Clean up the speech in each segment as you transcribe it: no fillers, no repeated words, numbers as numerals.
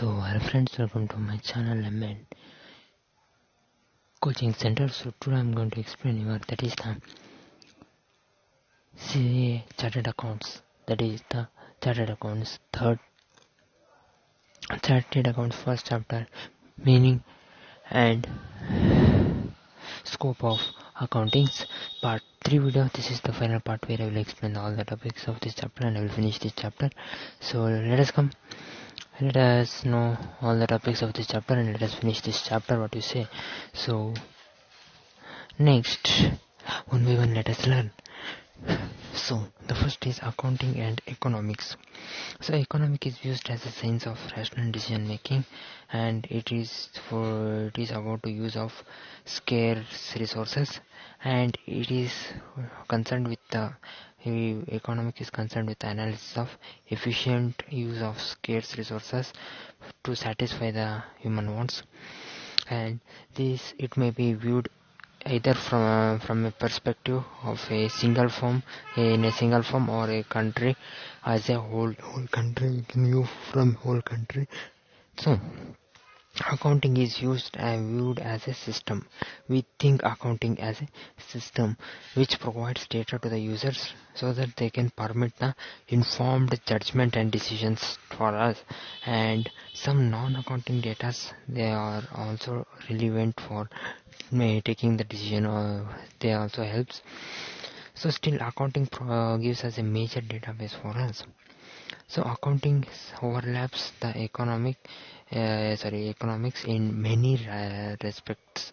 So hello friends, welcome to my channel MN Coaching Center. So today I'm going to explain you that is the CA Chartered Accounts. That is the Chartered Accounts Chartered Accounts first chapter, meaning and scope of accountings, part 3 video. This is the final part where I will explain all the topics of this chapter and I will finish this chapter. So let us know all the topics of this chapter and let us finish this chapter. What you say? So next, one by one, let us learn. So the first is accounting and economics. So economic is used as a science of rational decision making, and it is about the use of scarce resources, and it is concerned with the economic is concerned with the analysis of efficient use of scarce resources to satisfy the human wants. And this, it may be viewed either from a perspective of a single firm in a single firm, or a country as a whole country. You can view from whole country. So accounting is used and viewed as a system. We think accounting as a system which provides data to the users so that they can permit the informed judgment and decisions for us. And some non-accounting data, they are also relevant for taking the decision, or they also helps. So still accounting gives us a major database for us. So accounting overlaps the economics in many respects.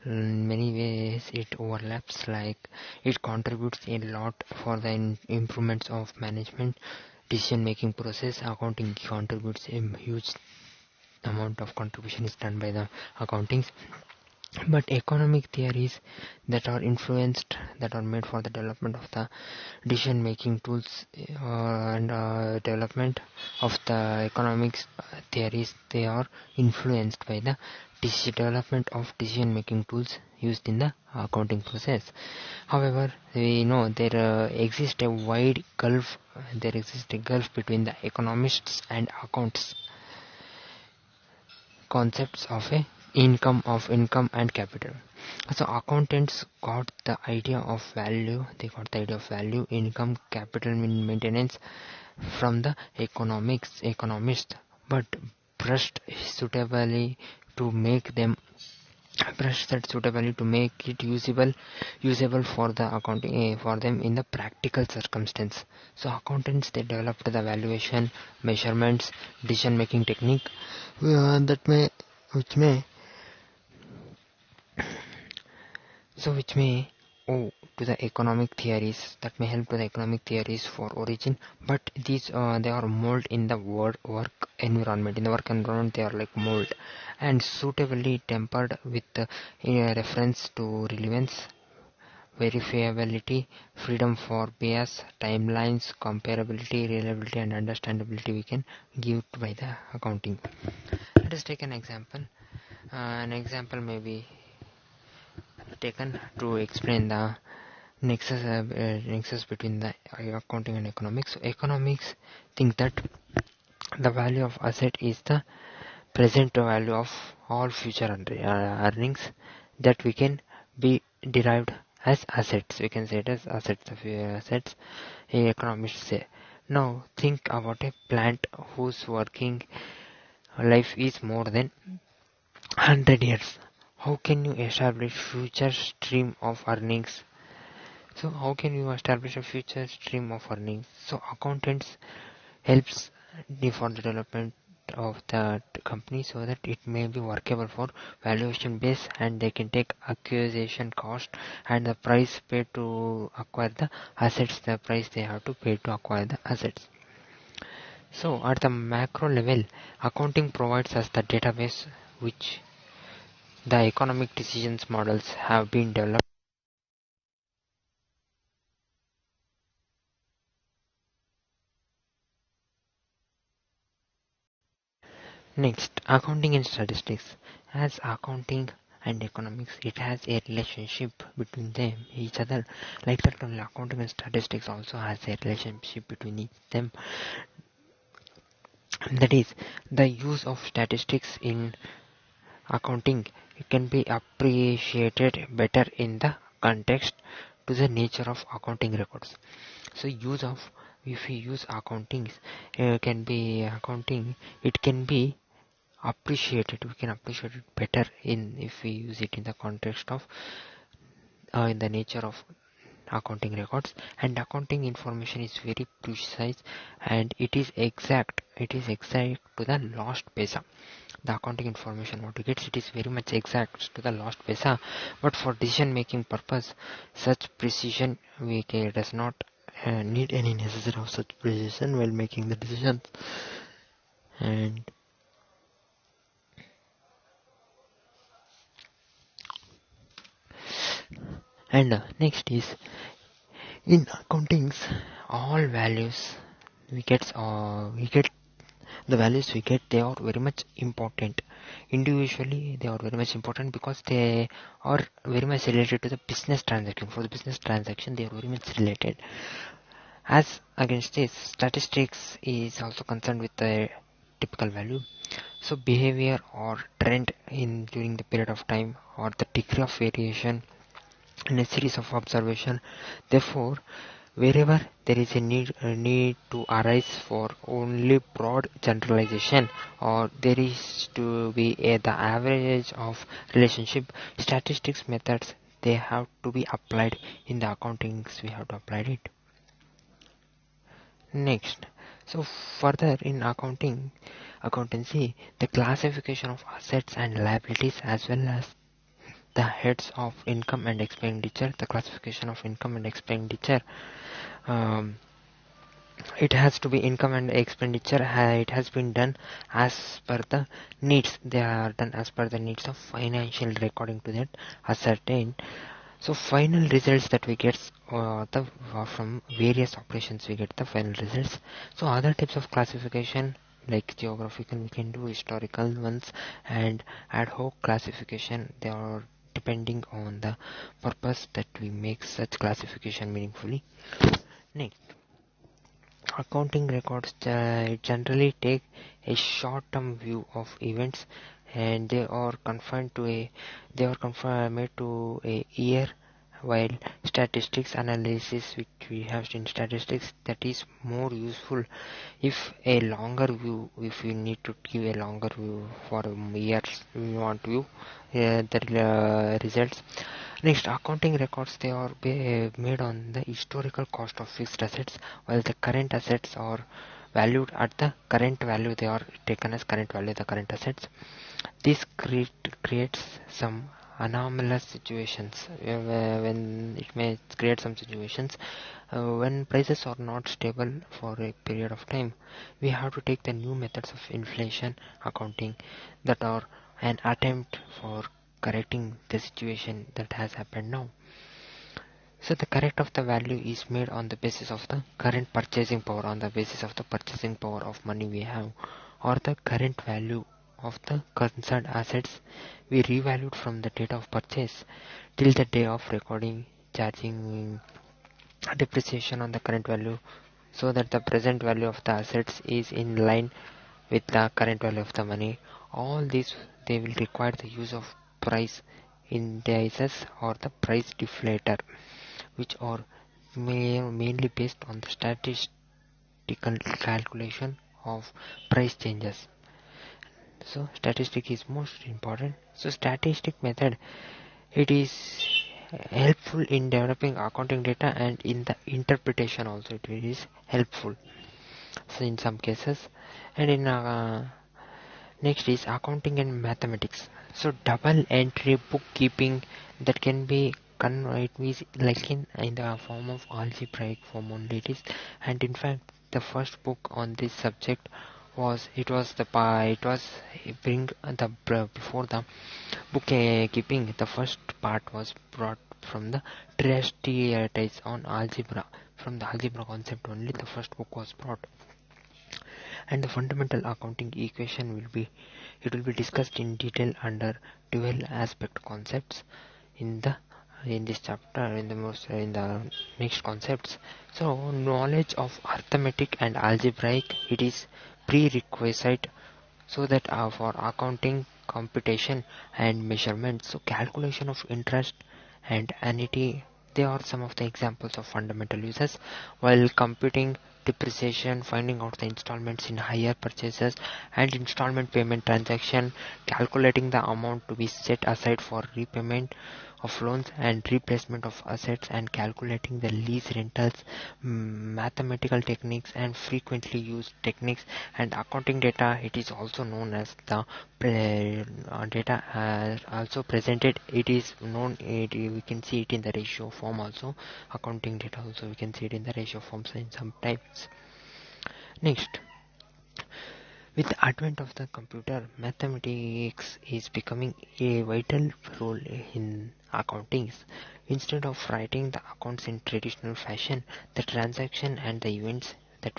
In many ways it overlaps, like it contributes a lot for the improvements of management decision making process. Accounting contributes a huge amount of contribution is done by the accountings. But economic theories that are made for the development of the decision making tools, and development of the economics theories, they are influenced by the development of decision making tools used in the accounting process. However, we know there exists a gulf between the economists and accounts concepts of income and capital. So accountants got the idea of value, income, capital, maintenance from the economists, but brushed suitably to make it usable for the accounting, for them in the practical circumstance. So accountants, they developed the valuation, measurements, decision making technique which may owe to the economic theories, that may help to the economic theories for origin. But these they are mold in the work environment. In the work environment, they are like mold and suitably tempered with reference to relevance, verifiability, freedom for bias, timelines, comparability, reliability, and understandability we can give by the accounting. Let us take an example. An example may be taken to explain the nexus between the accounting and economics. So economics think that the value of asset is the present value of all future earnings that we can be derived as assets. We can say it as assets. Economists say. Now think about a plant whose working life is more than 100 years. How can you establish future stream of earnings? So how can you establish a future stream of earnings? So accountants helps for the development of the company so that it may be workable for valuation base, and they can take acquisition cost and the price paid to acquire the assets, the price they have to pay to acquire the assets. So at the macro level, accounting provides us the database which the economic decisions models have been developed. Next, accounting and statistics. As accounting and economics, it has a relationship between each other. Like that, only accounting and statistics also has a relationship between them. That is, the use of statistics in accounting can be appreciated better in the context to the nature of accounting records. So if we use accounting, can be accounting, it can be appreciated, we can appreciate it better in if we use it in the context of in the nature of accounting records. And accounting information is very precise, and it is exact to the last paisa. The accounting information what we get, it is very much exact to the last paisa, but for decision making purpose such precision does not need any necessary of such precision while making the decisions. And next is, in accountings, all values we get the values we get, they are very much important. Individually they are very much important because they are very much related to the business transaction. For the business transaction they are very much related. As against this, statistics is also concerned with the typical value. So behavior or trend in during the period of time or the degree of variation in a series of observation. Therefore, wherever there is a need to arise for only broad generalization, or there is to be the average of relationship, statistics methods, they have to be applied in the accountings, we have to apply it. Next, so further in accountancy, the classification of assets and liabilities, as well as the heads of income and expenditure, the classification of income and expenditure, um, it has to be income and expenditure, it has been done as per the needs, they are done as per the needs of financial recording to that ascertain. So final results that we get from various operations, we get the final results. So other types of classification like geographical we can do, historical ones, and ad hoc classification, they are depending on the purpose that we make such classification meaningfully. Next, accounting records generally take a short-term view of events, and they are confined to a year, while statistics analysis, which we have in statistics, that is more useful if a longer view, if we need to give a longer view for years, we want to view the results. Next, accounting records, they are made on the historical cost of fixed assets, while the current assets are valued at the current value. They are taken as current value, the current assets. This creates some anomalous situations, when it may create some situations when prices are not stable for a period of time. We have to take the new methods of inflation accounting that are an attempt for correcting the situation that has happened now. So the correct of the value is made on the basis of the current purchasing power, on the basis of the purchasing power of money we have, or the current value of the concerned assets we revalued from the date of purchase till the day of recording, charging depreciation on the current value, so that the present value of the assets is in line with the current value of the money. All these, they will require the use of price indices or the price deflator, which are mainly based on the statistical calculation of price changes. So statistic is most important. So statistic method, it is helpful in developing accounting data, and in the interpretation also it is helpful, so in some cases. And in next is accounting and mathematics. So double entry bookkeeping, that can be it is like in the form of algebraic form only it is. And in fact the first book on this subject was, it was bring the before the bookkeeping, the first part was brought from the treatise on algebra. From the algebra concept only the first book was brought. And the fundamental accounting equation will be discussed in detail under dual aspect concepts in this chapter, in the next concepts. So knowledge of arithmetic and algebraic, it is prerequisite so that for accounting computation and measurement. So calculation of interest and annuity, they are some of the examples of fundamental uses, while computing depreciation, finding out the installments in higher purchases and installment payment transaction, calculating the amount to be set aside for repayment of loans and replacement of assets, and calculating the lease rentals, mathematical techniques and frequently used techniques. And accounting data, it is also known as the data also presented, it is known, we can see it in the ratio form also. Accounting data also we can see it in the ratio forms in some types. Next, with the advent of the computer, mathematics is becoming a vital role in accounting. Instead of writing the accounts in traditional fashion, the transaction and the events that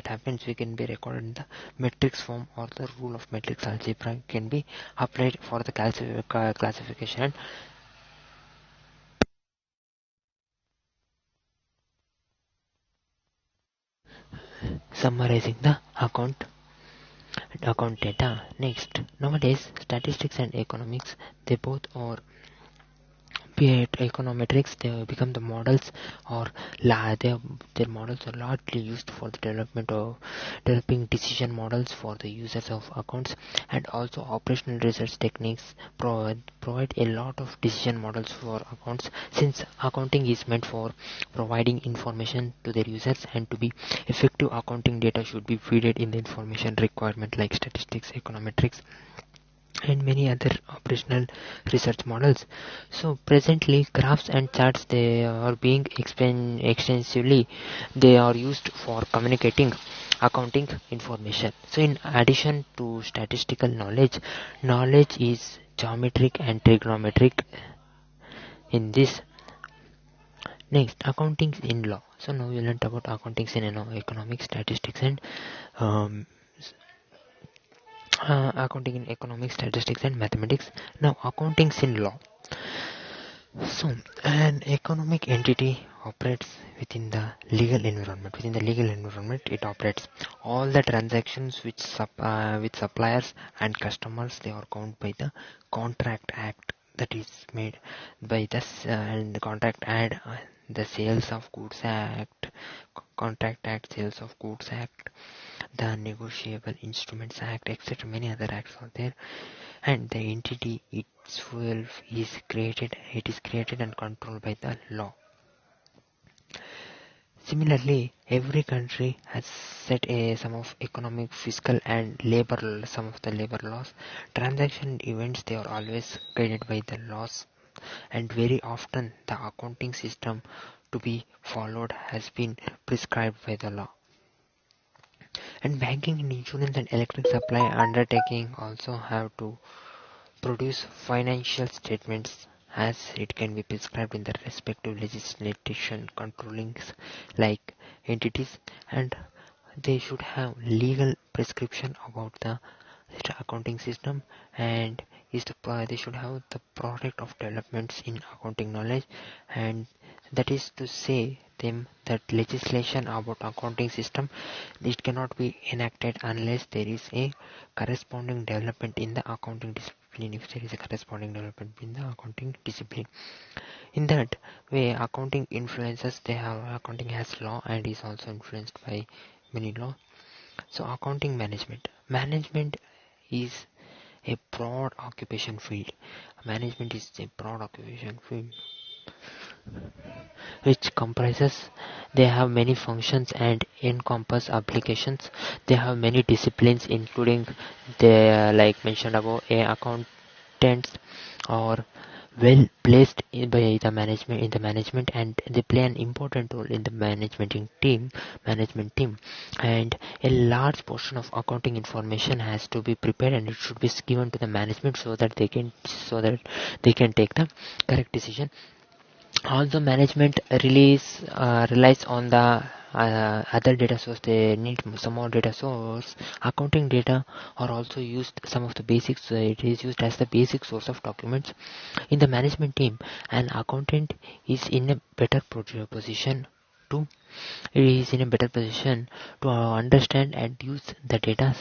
happens, we can be recorded in the matrix form, or the rule of matrix algebra can be applied for the classification. Summarizing the account data. Next, nowadays statistics and economics, they both are, be it econometrics, they become the models, or their models are largely used for the development of developing decision models for the users of accounts. And also operational research techniques provide a lot of decision models for accounts, since accounting is meant for providing information to their users, and to be effective, accounting data should be fed in the information requirement like statistics, econometrics, and many other operational research models. So presently graphs and charts, they are being extensively, they are used for communicating accounting information. So in addition to statistical knowledge is geometric and trigonometric in this. Next, accounting in law. So now we learned about accounting in economics, statistics, and um, accounting in economics, statistics, and mathematics. Now, accounting in law. So, an economic entity operates within the legal environment. Within the legal environment, it operates. All the transactions with suppliers and customers, they are counted by the Contract Act that is made by this, and the Contract Act, the Sales of Goods Act, Contract Act, Sales of Goods Act, the Negotiable Instruments Act, etc. Many other acts are there, and the entity itself is created. It is created and controlled by the law. Similarly, every country has set some of economic, fiscal, and some of the labor laws. Transaction events, they are always guided by the laws, and very often the accounting system to be followed has been prescribed by the law. And banking and insurance and electric supply undertaking also have to produce financial statements, as it can be prescribed in the respective legislation controlling like entities, and they should have legal prescription about the accounting system, and they should have the product of developments in accounting knowledge. And that is to say them that legislation about accounting system, it cannot be enacted unless there is a corresponding development in the accounting discipline. If there is a corresponding development in the accounting discipline, in that way accounting has law and is also influenced by many law. So accounting management is a broad occupation field. Management is a broad occupation field which comprises, they have many functions and encompass applications. They have many disciplines, including the, like mentioned above, a accountants or well placed by the management, and they play an important role in the management team. And a large portion of accounting information has to be prepared, and it should be given to the management so that they can take the correct decision. Also management relies on the other data source. They need some more data source. Accounting data are also used, some of the basics, it is used as the basic source of documents in the management team. An accountant is in a better position to he is in a better position to understand and use the data.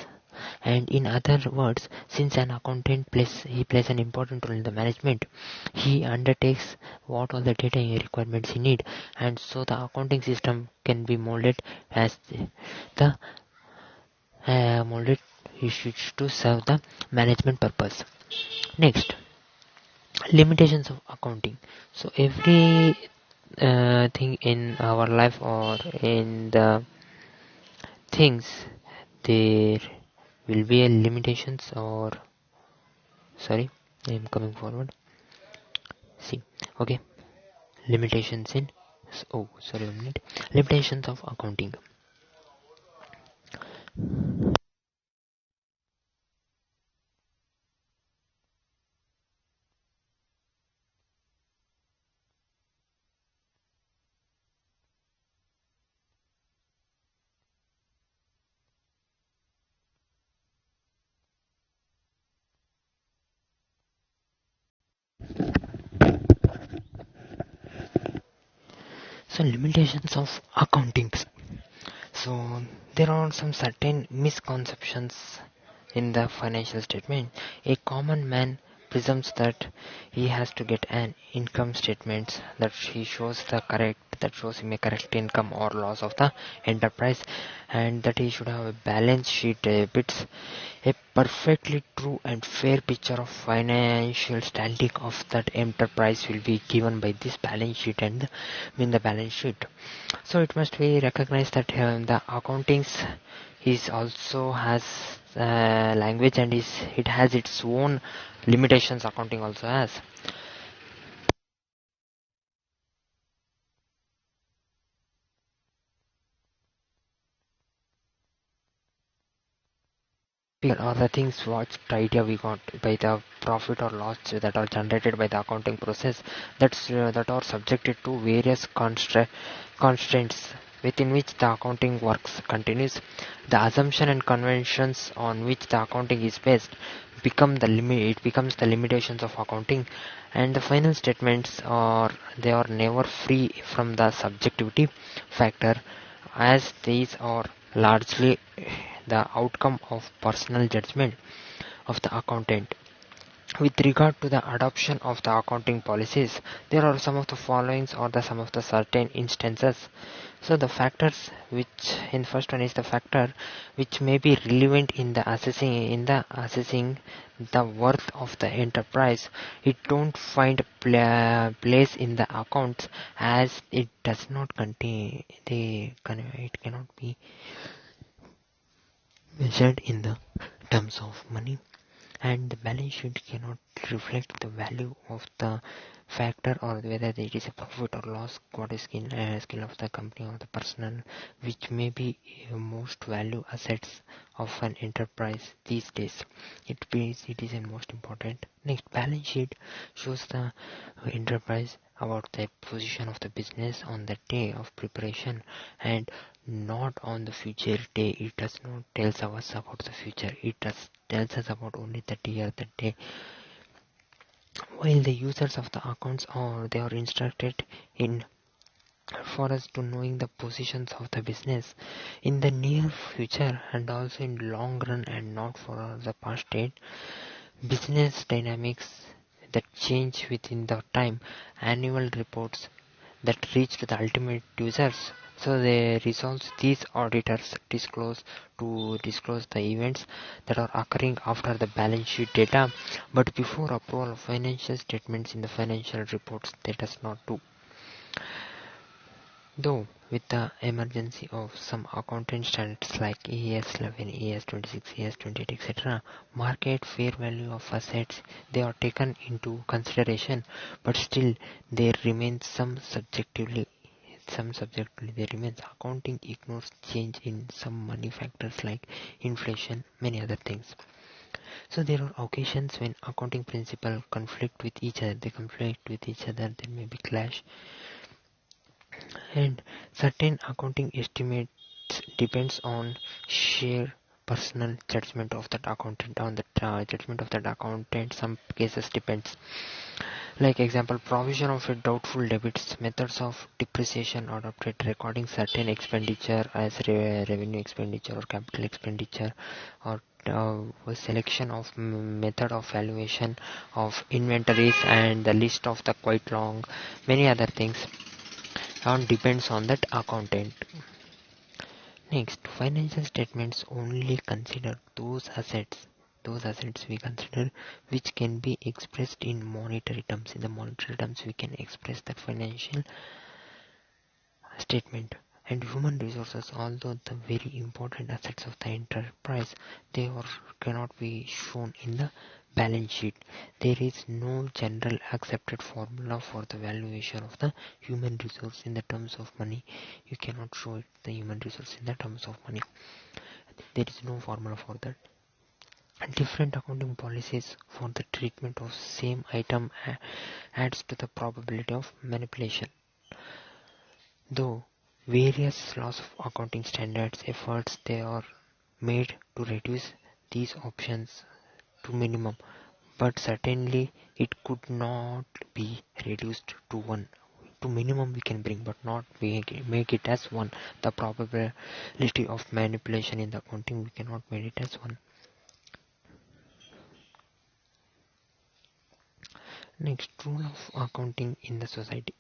And in other words, since an accountant plays an important role in the management, he undertakes what all the data requirements he need, and so the accounting system can be molded as the molded issues to serve the management purpose. Next, limitations of accounting. So every thing in our life or in the things, there will be a limitations, or sorry, I am coming forward. See, okay, limitations in, oh sorry, 1 minute. Limitations of accounting. So limitations of accounting. So there are some certain misconceptions in the financial statement. A common man presumes that he has to get an income statement that shows him a correct income or loss of the enterprise, and that he should have a balance sheet debits. A perfectly true and fair picture of financial standing of that enterprise will be given by this balance sheet and in the balance sheet. So it must be recognized that the accountings is also has language, and it has its own limitations. Accounting also has. Are the things what idea we got by the profit or loss that are generated by the accounting process, that are subjected to various constraints within which the accounting works continues. The assumption and conventions on which the accounting is based become the limit. It becomes the limitations of accounting, and the final statements are never free from the subjectivity factor, as these are largely the outcome of personal judgment of the accountant. With regard to the adoption of the accounting policies, there are some of the followings or some of the certain instances. So the factors which in first one is the factor which may be relevant in the assessing the worth of the enterprise. It don't find place in the accounts, as it does not contain it cannot be measured in the terms of money, and the balance sheet cannot reflect the value of the factor, or whether it is a profit or loss, what is skill of the company or the personal, which may be most value assets of an enterprise these days. It is a most important. Next, balance sheet shows the enterprise about the position of the business on the day of preparation, and not on the future day. It does not tells us about the future. It tells us about only the year, the day. While the users of the accounts they are instructed in for us to knowing the positions of the business in the near future and also in long run, and not for the past date. Business dynamics that change within the time. Annual reports that reach to the ultimate users. So the results these auditors disclose the events that are occurring after the balance sheet data, but before approval of financial statements in the financial reports, they does not do. Though with the emergency of some accounting standards like ES 11, ES 26, ES 28, etc., market fair value of assets, they are taken into consideration, but still there remains some subjectively there remains. Accounting ignores change in some money factors like inflation, many other things. So there are occasions when accounting principles conflict with each other. There may be clash, and certain accounting estimates depends on share personal judgment of that accountant. On the judgment of that accountant, some cases depends. Like example, provision of a doubtful debits, methods of depreciation adopted, recording certain expenditure as revenue expenditure or capital expenditure, or selection of method of valuation of inventories, and the list of the quite long, many other things, and depends on that accountant. Next, financial statements only consider those assets we consider which can be expressed in monetary terms. In the monetary terms, we can express that financial statement. And human resources, although the very important assets of the enterprise, cannot be shown in the balance sheet. There is no general accepted formula for the valuation of the human resource in the terms of money. You cannot show it, the human resource, in the terms of money. There is no formula for that. Different accounting policies for the treatment of same item adds to the probability of manipulation. Though various laws of accounting standards efforts they are made to reduce these options to minimum, but certainly it could not be reduced to one. To minimum we can bring, but not make it as one. The probability of manipulation in the accounting, we cannot make it as one. Next, role of accounting in the society.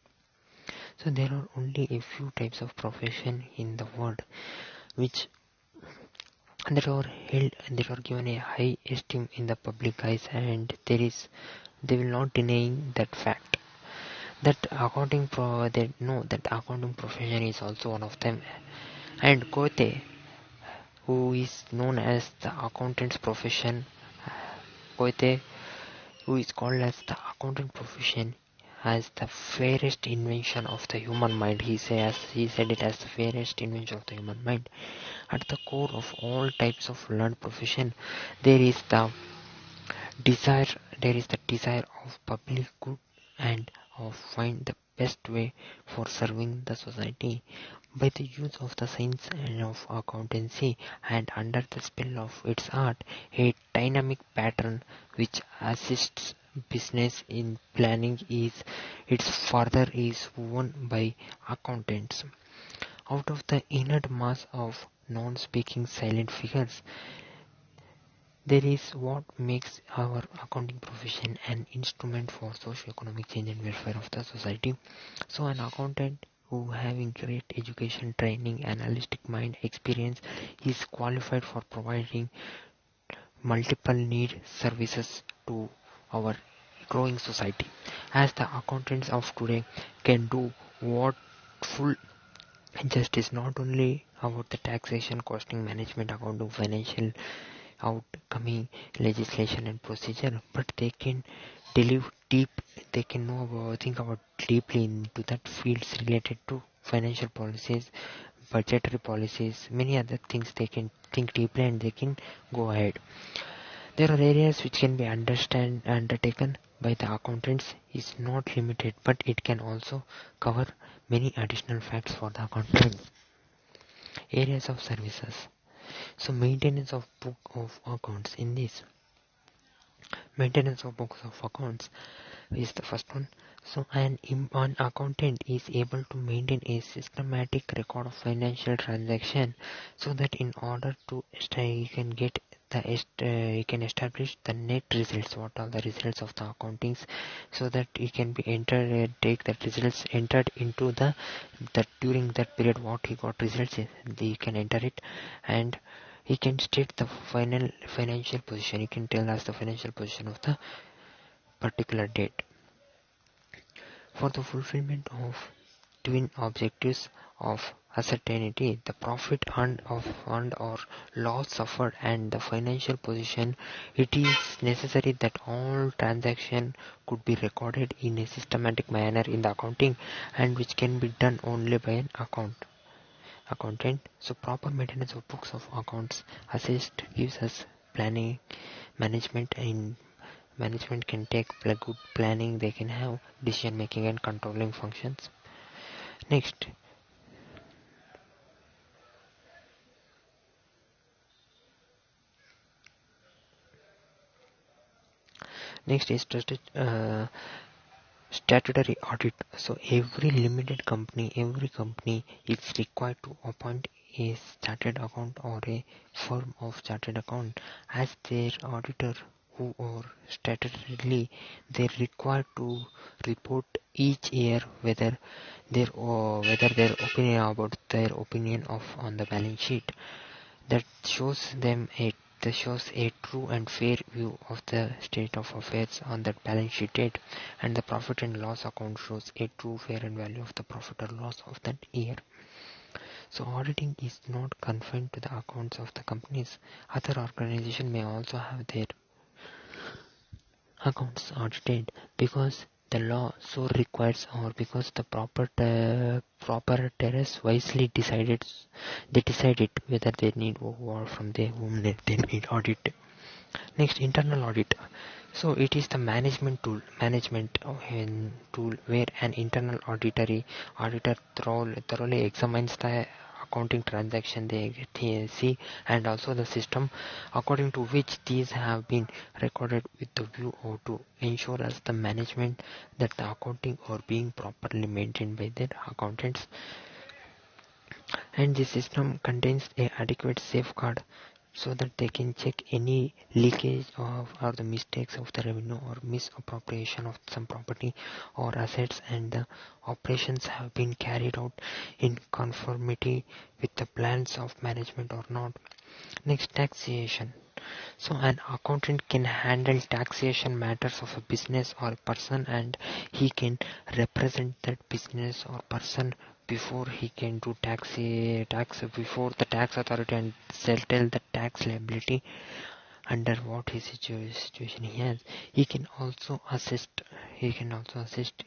So there are only a few types of profession in the world which that are given a high esteem in the public eyes, and they will not denying that fact. That accounting profession is also one of them. And Kote, who is known as the accountant's profession, Kote, who is called as the accountant profession, as the fairest invention of the human mind. He said it as the fairest invention of the human mind. At the core of all types of learned profession, there is the desire of public good and of find the best way for serving the society. By the use of the science and of accountancy, and under the spell of its art, a dynamic pattern which assists business in planning is woven by accountants. Out of the inert mass of non-speaking silent figures, there is what makes our accounting profession an instrument for socio-economic change and welfare of the society. So an accountant who having great education, training, analytic mind, experience is qualified for providing multiple need services to our growing society. As the accountants of today can do what full justice not only about the taxation, costing, management, accounting, financial outcoming legislation and procedure, but they can delve deep. They can think about deeply into that fields related to financial policies, budgetary policies, many other things. They can think deeply and they can go ahead. There are areas which can be undertaken by the accountants is not limited, but it can also cover many additional facts for the accountants. Areas of services. So maintenance of book of accounts. In this, maintenance of books of accounts is the first one. So an accountant is able to maintain a systematic record of financial transaction, so that in order to he can get he can establish the net results, what are the results of the accountings, so that he can be entered, take that results entered into that during that period what he got results, he can enter it, and he can state the final financial position. He can tell us the financial position of the particular date. For the fulfillment of twin objectives of uncertainty, the profit earned or loss suffered, and the financial position, it is necessary that all transactions could be recorded in a systematic manner in the accounting, and which can be done only by an accountant. So proper maintenance of books of accounts gives us planning, management, and management can take good planning. They can have decision making and controlling functions. Next, Next is statutory audit. So every company is required to appoint a chartered account or a firm of chartered account as their auditor, who are statutorily they're required to report each year whether their opinion about their opinion of on the balance sheet that shows them a that shows a true and fair view of the state of affairs on that balance sheet date, and the profit and loss account shows a true, fair and value of the profit or loss of that year. So auditing is not confined to the accounts of the companies. Other organizations may also have their accounts audited because the law so requires, or because the proper terrace wisely decided whether they need or from their whom they need audit. Next, internal audit. So it is the management tool where an internal auditor thoroughly examines the accounting transaction they see, and also the system according to which these have been recorded, with the view or to ensure as the management that the accounting are being properly maintained by their accountants, and the system contains a adequate safeguard so that they can check any leakage of or the mistakes of the revenue or misappropriation of some property or assets, and the operations have been carried out in conformity with the plans of management or not. Next, taxation. So an accountant can handle taxation matters of a business or person, and he can represent that business or person before he can do tax before the tax authority and settle the tax liability under what his situation he has. He can also assist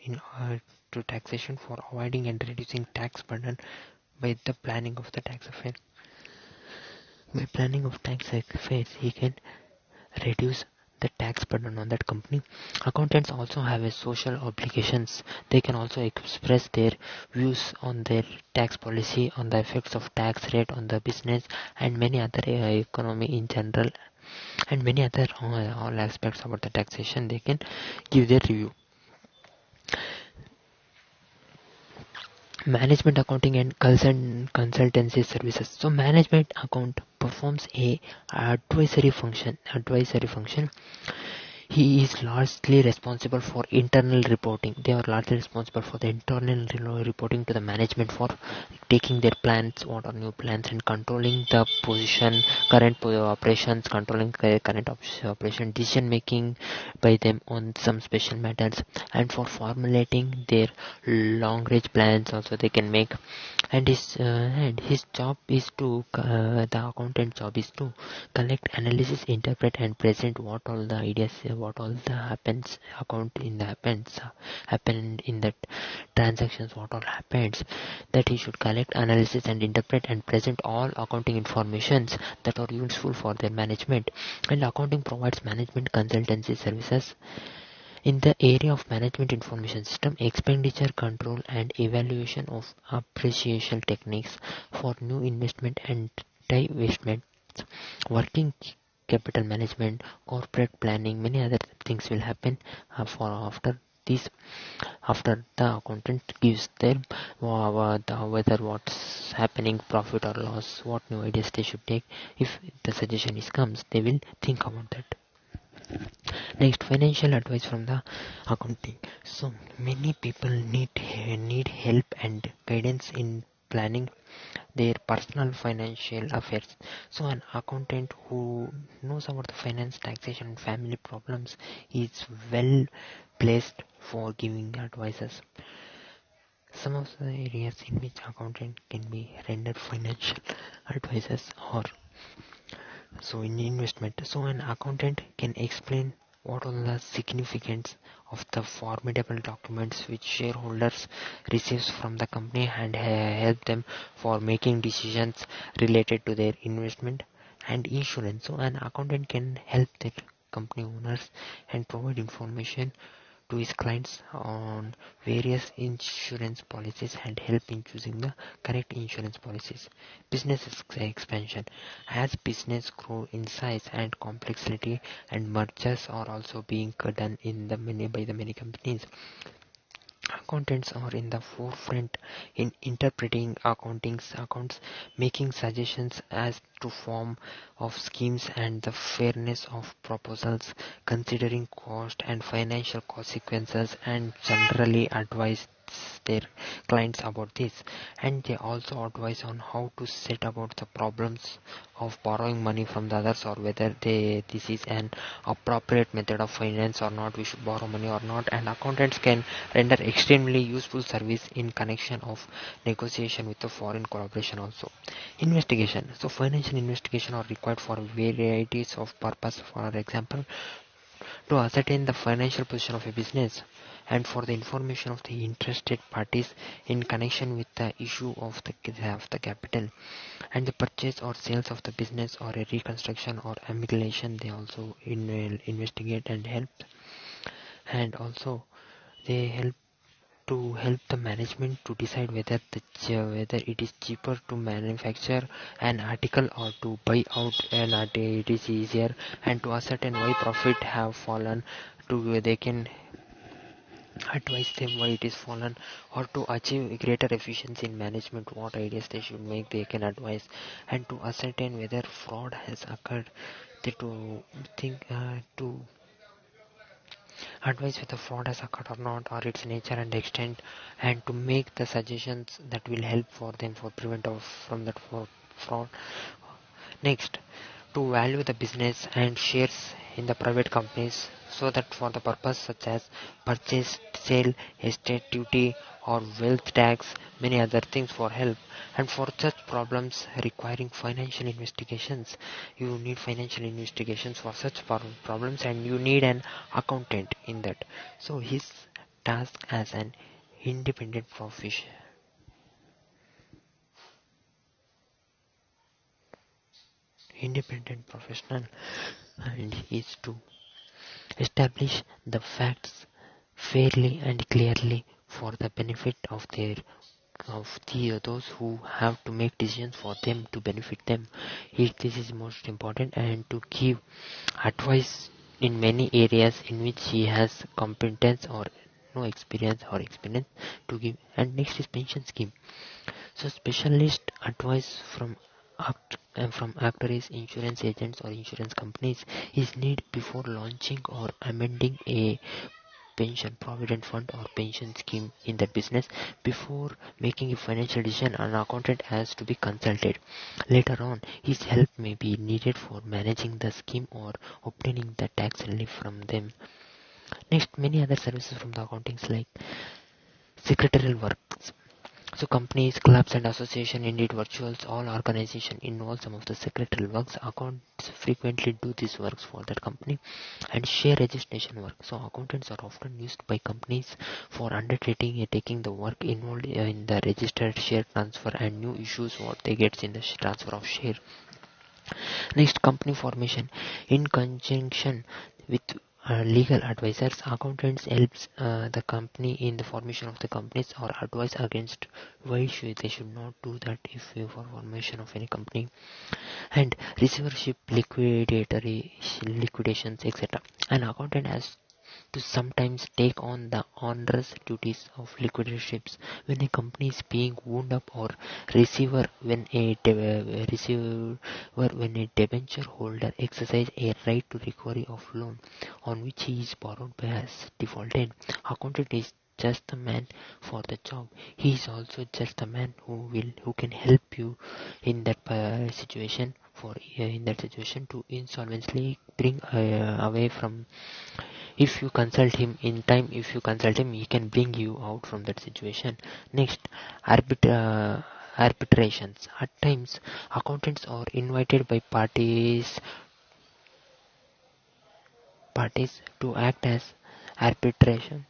in to taxation for avoiding and reducing tax burden by the planning of the tax affair. By planning of tax affairs, he can reduce the tax burden on that company. Accountants also have a social obligations. They can also express their views on their tax policy, on the effects of tax rate on the business, and many other economy in general, and many other all aspects about the taxation. They can give their review. Management accounting and consultancy services. So management account performs a advisory function. He is largely responsible for internal reporting. They are largely responsible for the internal reporting to the management for taking their plans, what are new plans, and controlling the current operations, controlling current operation, decision making by them on some special matters, and for formulating their long range plans also they can make. And his job is to the accountant job is to collect, analysis, interpret, and present what all the ideas, what all the happens happened in that transactions, what all happens, that he should collect, analysis, and interpret and present all accounting informations that are useful for their management. And accounting provides management consultancy services in the area of management information system, expenditure control, and evaluation of appreciation techniques for new investment and divestment, working capital management, corporate planning, many other things will happen for after the accountant gives them whether what's happening, profit or loss, what new ideas they should take. If the suggestion comes, they will think about that. Next, financial advice from the accounting. So many people need help and guidance in planning their personal financial affairs. So an accountant who knows about the finance, taxation, and family problems is well placed for giving advices. Some of the areas in which accountant can be rendered financial advisors are so in investment. So an accountant can explain what are the significance of the formidable documents which shareholders receives from the company, and help them for making decisions related to their investment and insurance. So an accountant can help their company owners and provide information to his clients on various insurance policies and help in choosing the correct insurance policies. Business expansion. As business grow in size and complexity, and mergers are also being done by the many companies, accountants are in the forefront in interpreting accounts, making suggestions as to form of schemes and the fairness of proposals, considering cost and financial consequences, and generally advise their clients about this. And they also advise on how to set about the problems of borrowing money from the others, or whether this is an appropriate method of finance or not, we should borrow money or not. And accountants can render extremely useful service in connection of negotiation with the foreign collaboration also. Investigation. So financial investigation are required for varieties of purpose. For example, to ascertain the financial position of a business, and for the information of the interested parties in connection with the issue of the capital, and the purchase or sales of the business, or a reconstruction or amalgamation. They also investigate and help. And also they help the management to decide whether it is cheaper to manufacture an article or to buy out an article. It is easier, and to ascertain why profit have fallen, they can advise them why it is fallen, or to achieve greater efficiency in management, what ideas they should make, they can advise. And to ascertain whether fraud has occurred, they to advise whether fraud has occurred or not, or its nature and extent, and to make the suggestions that will help for them for prevent from that fraud. Next, to value the business and shares in the private companies, so that for the purpose such as purchase, sale, estate duty, or wealth tax, many other things for help. And for such problems requiring financial investigations, you need financial investigations for such problems, and you need an accountant in that. So his task as an independent profession independent professional and is to establish the facts fairly and clearly for the benefit of those who have to make decisions for them to benefit them. This is most important, and to give advice in many areas in which he has competence or no experience to give. And next is pension scheme. So specialist advice from actuaries, insurance agents, or insurance companies is needed before launching or amending a pension provident fund or pension scheme in that business. Before making a financial decision, an accountant has to be consulted. Later on, his help may be needed for managing the scheme or obtaining the tax relief from them. Next, many other services from the accountings like secretarial works. So companies, clubs and association, indeed virtuals, all organization involve some of the secretarial works. Accountants frequently do these works for that company. And share registration work. So accountants are often used by companies for undertaking taking the work involved in the registered share transfer and new issues what they get in the transfer of share. Next, company formation. In conjunction with legal advisors, accountants helps the company in the formation of the companies, or advise against why they should not do that if for formation of any company. And receivership, liquidations, etc. An accountant has to sometimes take on the onerous duties of liquidatorships when a company is being wound up, or receiver when a debenture holder exercise a right to recovery of loan on which he is borrowed by has defaulted. Accountant is just the man for the job. He is also just the man who can help you in that situation to insolvency bring away from. If you consult him in time, if you consult him, he can bring you out from that situation. Next, arbitrations. At times, accountants are invited by parties to act as arbitration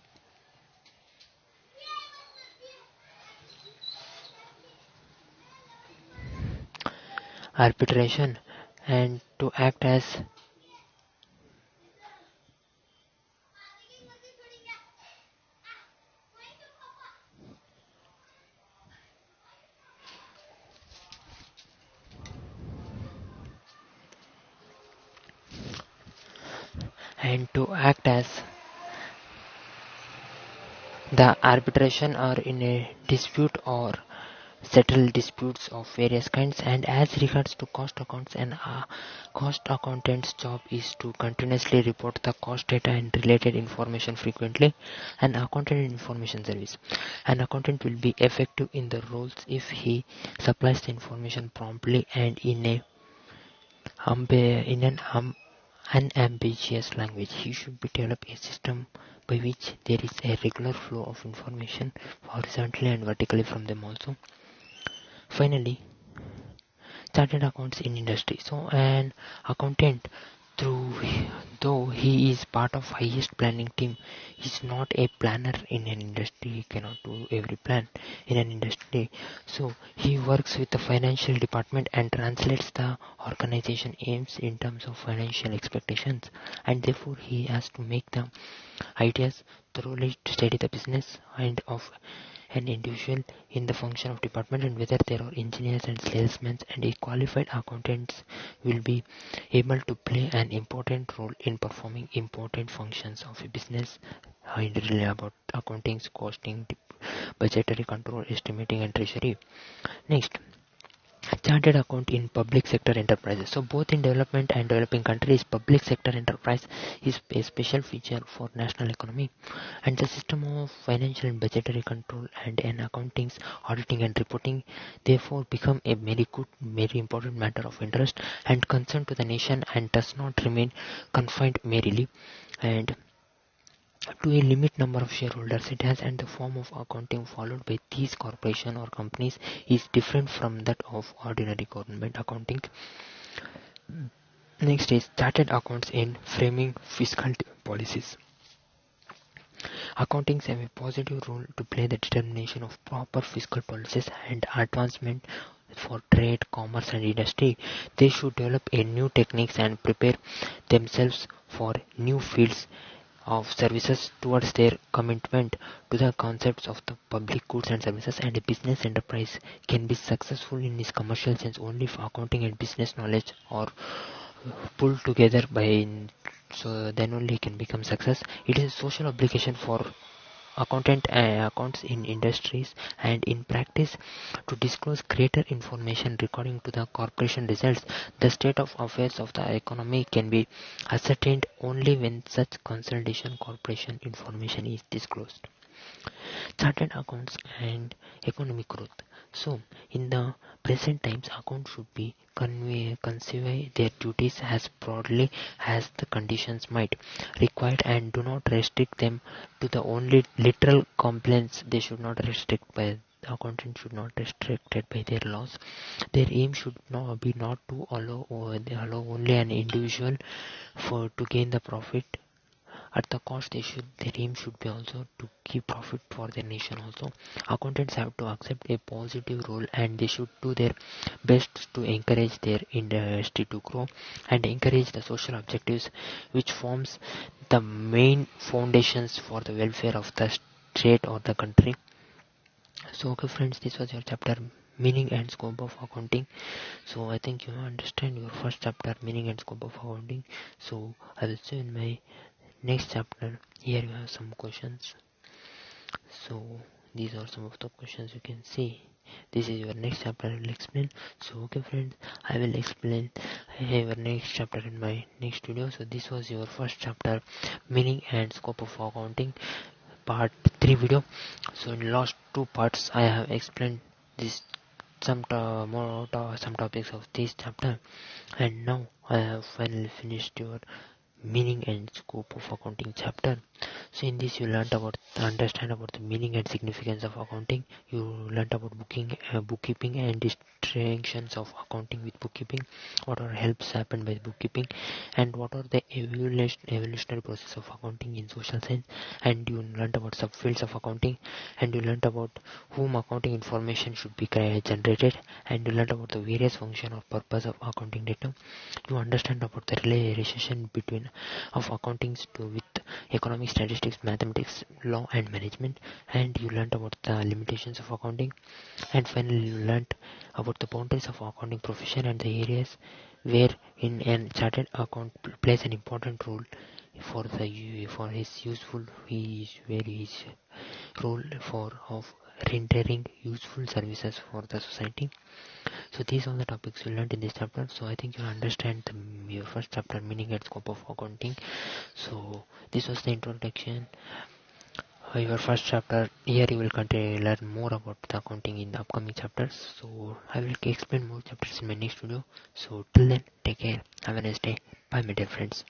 arbitration and to and to act as the arbitration or in a dispute or settle disputes of various kinds. And as regards to cost accounts, and cost accountant's job is to continuously report the cost data and related information frequently. An accountant information service, an accountant will be effective in the roles if he supplies the information promptly and in a in an unambiguous language. He should be develop a system by which there is a regular flow of information horizontally and vertically from them also. Finally, chartered accounts in industry. So an accountant, through though he is part of highest planning team, is not a planner in an industry. He cannot do every plan in an industry. So he works with the financial department and translates the organization aims in terms of financial expectations, and therefore he has to make the ideas thoroughly to study the business and of an individual in the function of department, and whether there are engineers and salesmen, and a qualified accountants will be able to play an important role in performing important functions of a business, really about accounting, costing, budgetary control, estimating and treasury. Next, chartered account in public sector enterprises. So both in development and developing countries, public sector enterprise is a special feature for national economy, and the system of financial and budgetary control and an accounting, auditing and reporting therefore become a very important matter of interest and concern to the nation, and does not remain confined merely and to a limit number of shareholders it has, and the form of accounting followed by these corporations or companies is different from that of ordinary government accounting. Next is chartered accounts in framing fiscal policies. Accountings have a positive role to play the determination of proper fiscal policies and advancement for trade, commerce and industry. They should develop a new techniques and prepare themselves for new fields of services towards their commitment to the concepts of the public goods and services. And a business enterprise can be successful in its commercial sense only if accounting and business knowledge are pulled together by, so then only can become success. It is a social obligation for accounts in industries and in practice to disclose greater information regarding to the corporation results. The state of affairs of the economy can be ascertained only when such consolidation corporation information is disclosed. Chartered accounts and economic growth. So in the present times, accounts should be conceive their duties as broadly as the conditions might require, and do not restrict them to the only literal complaints. They should not restrict by the accountant should not restricted by their laws. Their aim should not be not to allow only an individual for to gain the profit at the cost. Their aim should be also to keep profit for their nation also. Accountants have to accept a positive role, and they should do their best to encourage their industry to grow and encourage the social objectives which forms the main foundations for the welfare of the state or the country. So okay friends, this was your chapter meaning and scope of accounting. So I think you understand your first chapter meaning and scope of accounting. So I will see you in my next chapter. Here you have some questions. So these are some of the questions you can see. This is your next chapter I will explain. So okay friends, I will explain your next chapter in my next video. So this was your first chapter meaning and scope of accounting part 3 video. So in last two parts I have explained this some topics of this chapter, and now I have finally finished your meaning and scope of accounting chapter. So in this you learnt about understand about the meaning and significance of accounting. You learnt about bookkeeping and distinctions of accounting with bookkeeping, what are helps happen by bookkeeping, and what are the evolutionary process of accounting in social science. And you learnt about subfields of accounting, and you learnt about whom accounting information should be generated, and you learnt about the various function or purpose of accounting data. You understand about the relation between of accounting with economic, statistics, mathematics, law and management, and you learnt about the limitations of accounting. And finally you learnt about the boundaries of accounting profession and the areas where in chartered account plays an important role for his useful his role for of rendering useful services for the society. So these are the topics we learned in this chapter. So I think you understand your first chapter, meaning and scope of accounting. So this was the introduction. Your first chapter. Here you will learn more about the accounting in the upcoming chapters. So I will explain more chapters in my next video. So till then, take care. Have a nice day. Bye, my dear friends.